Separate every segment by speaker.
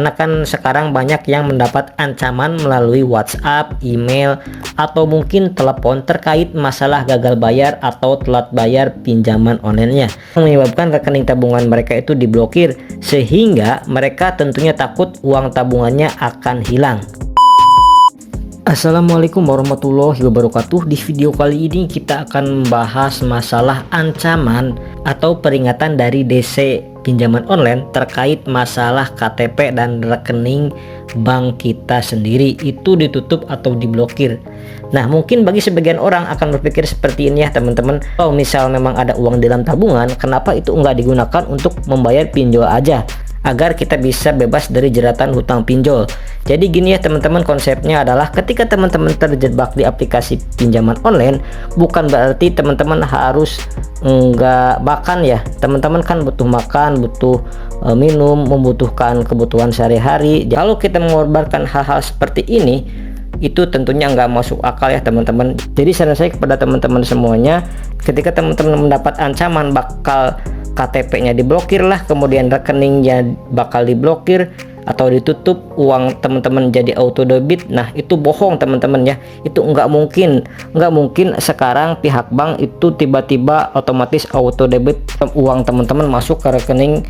Speaker 1: Karena kan sekarang banyak yang mendapat ancaman melalui WhatsApp, email, atau mungkin telepon terkait masalah gagal bayar atau telat bayar pinjaman online-nya, menyebabkan rekening tabungan mereka itu diblokir, sehingga mereka tentunya takut uang tabungannya akan hilang. Assalamualaikum warahmatullahi wabarakatuh. Di video kali ini kita akan membahas masalah ancaman atau peringatan dari DC pinjaman online terkait masalah KTP dan rekening bank kita sendiri itu ditutup atau diblokir. Nah, mungkin bagi sebagian orang akan berpikir seperti ini ya teman-teman. Kalau misal memang ada uang di dalam tabungan, kenapa itu enggak digunakan untuk membayar pinjol aja, agar kita bisa bebas dari jeratan hutang pinjol. Jadi gini ya teman-teman, konsepnya adalah ketika teman-teman terjebak di aplikasi pinjaman online, bukan berarti teman-teman harus enggak makan ya. Teman-teman kan butuh makan, butuh minum, membutuhkan kebutuhan sehari-hari. Kalau kita mengorbankan hal-hal seperti ini, itu tentunya nggak masuk akal ya teman-teman. Jadi saran saya kepada teman-teman semuanya, ketika teman-teman mendapat ancaman bakal KTP-nya diblokir lah, kemudian rekeningnya bakal diblokir atau ditutup, uang teman-teman jadi auto debit, nah itu bohong teman-teman ya. Itu nggak mungkin sekarang pihak bank itu tiba-tiba otomatis auto debit uang teman-teman masuk ke rekening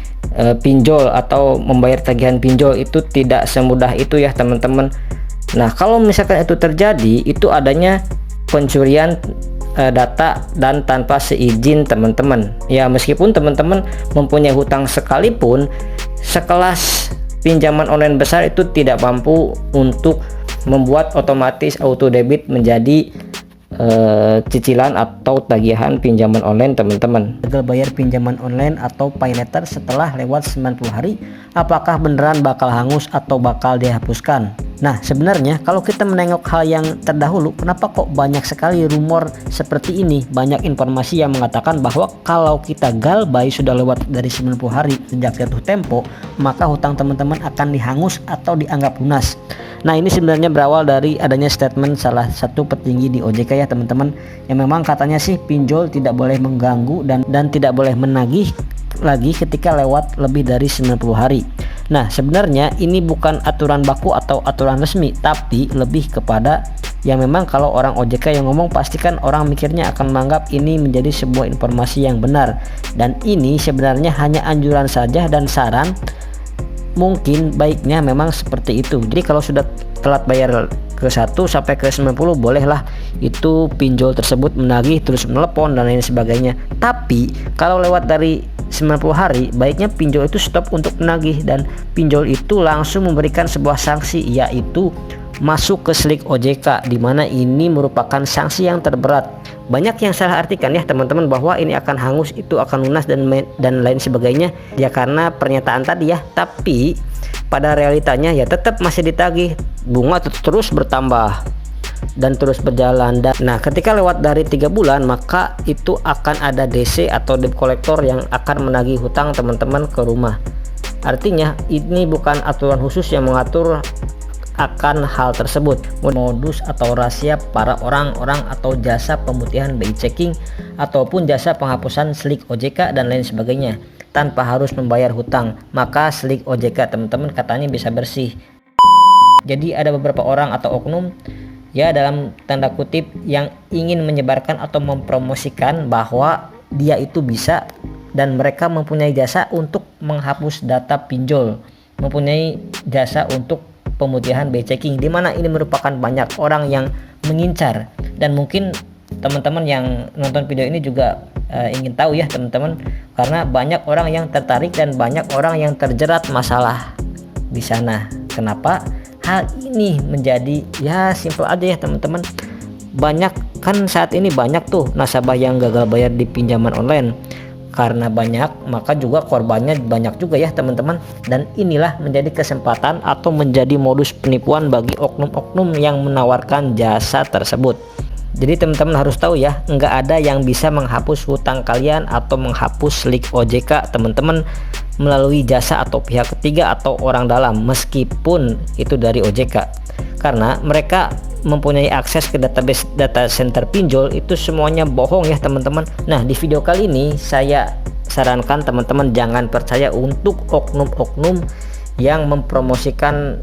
Speaker 1: pinjol atau membayar tagihan pinjol. Itu tidak semudah itu ya teman-teman. Nah, kalau misalkan itu terjadi, itu adanya pencurian data dan tanpa seizin teman-teman ya. Meskipun teman-teman mempunyai hutang sekalipun, sekelas pinjaman online besar itu tidak mampu untuk membuat otomatis auto debit menjadi cicilan atau tagihan pinjaman online teman-teman. Gagal bayar pinjaman online atau pay later setelah lewat 90 hari, apakah beneran bakal hangus atau bakal dihapuskan? Nah, sebenarnya kalau kita menengok hal yang terdahulu, kenapa kok banyak sekali rumor seperti ini? Banyak informasi yang mengatakan bahwa kalau kita galbay sudah lewat dari 90 hari sejak jatuh tempo, maka hutang teman-teman akan dihangus atau dianggap lunas. Nah, ini sebenarnya berawal dari adanya statement salah satu petinggi di OJK ya teman-teman, yang memang katanya sih pinjol tidak boleh mengganggu dan tidak boleh menagih lagi ketika lewat lebih dari 90 hari. Nah, sebenarnya ini bukan aturan baku atau aturan resmi, tapi lebih kepada yang memang kalau orang OJK yang ngomong, pastikan orang mikirnya akan menganggap ini menjadi sebuah informasi yang benar. Dan ini sebenarnya hanya anjuran saja dan saran, mungkin baiknya memang seperti itu. Jadi kalau sudah telat bayar ke 1 sampai ke 90, bolehlah itu pinjol tersebut menagih, terus menelepon dan lain sebagainya. Tapi kalau lewat dari 90 hari, baiknya pinjol itu stop untuk menagih, dan pinjol itu langsung memberikan sebuah sanksi, yaitu masuk ke slik OJK, dimana ini merupakan sanksi yang terberat. Banyak yang salah artikan ya teman-teman bahwa ini akan hangus, itu akan lunas dan lain sebagainya ya, karena pernyataan tadi ya. Tapi pada realitanya ya tetap masih ditagih, bunga terus bertambah dan terus berjalan. Nah, ketika lewat dari 3 bulan, maka itu akan ada DC atau debt collector yang akan menagih hutang teman-teman ke rumah. Artinya ini bukan aturan khusus yang mengatur akan hal tersebut. Modus atau rahasia para orang-orang atau jasa pemutihan BI checking ataupun jasa penghapusan slik OJK dan lain sebagainya tanpa harus membayar hutang, maka slik OJK teman-teman katanya bisa bersih. Jadi ada beberapa orang atau oknum ya, dalam tanda kutip, yang ingin menyebarkan atau mempromosikan bahwa dia itu bisa dan mereka mempunyai jasa untuk menghapus data pinjol, mempunyai jasa untuk pemutihan BI checking, dimana ini merupakan banyak orang yang mengincar. Dan mungkin teman-teman yang nonton video ini juga ingin tahu ya teman-teman, karena banyak orang yang tertarik dan banyak orang yang terjerat masalah di sana. Kenapa hal ini menjadi ya simple aja ya teman-teman? Banyak kan saat ini banyak tuh nasabah yang gagal bayar di pinjaman online. Karena banyak, maka juga korbannya banyak juga ya teman-teman. Dan inilah menjadi kesempatan atau menjadi modus penipuan bagi oknum-oknum yang menawarkan jasa tersebut. Jadi teman-teman harus tahu ya, nggak ada yang bisa menghapus hutang kalian atau menghapus slik OJK teman-teman melalui jasa atau pihak ketiga atau orang dalam, meskipun itu dari OJK, karena mereka mempunyai akses ke database data center pinjol. Itu semuanya bohong ya teman-teman. Nah, di video kali ini saya sarankan teman-teman jangan percaya untuk oknum-oknum yang mempromosikan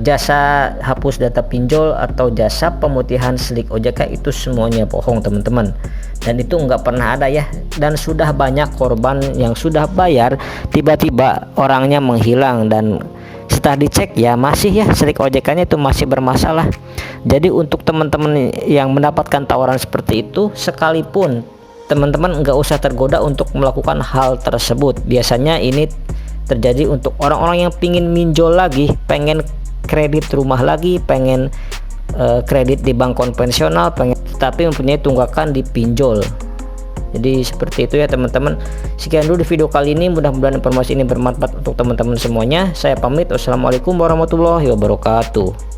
Speaker 1: jasa hapus data pinjol atau jasa pemutihan slik OJK itu semuanya bohong teman-teman, dan itu nggak pernah ada ya. Dan sudah banyak korban yang sudah bayar tiba-tiba orangnya menghilang, dan setelah dicek ya masih ya slik OJK-nya itu masih bermasalah. Jadi untuk teman-teman yang mendapatkan tawaran seperti itu, sekalipun teman-teman nggak usah tergoda untuk melakukan hal tersebut. Biasanya ini terjadi untuk orang-orang yang pingin minjol lagi, pengen kredit rumah lagi, pengen kredit di bank konvensional, pengen tapi mempunyai tunggakan di pinjol. Jadi seperti itu ya teman-teman. Sekian dulu di video kali ini, mudah-mudahan informasi ini bermanfaat untuk teman-teman semuanya. Saya pamit, wassalamualaikum warahmatullahi wabarakatuh.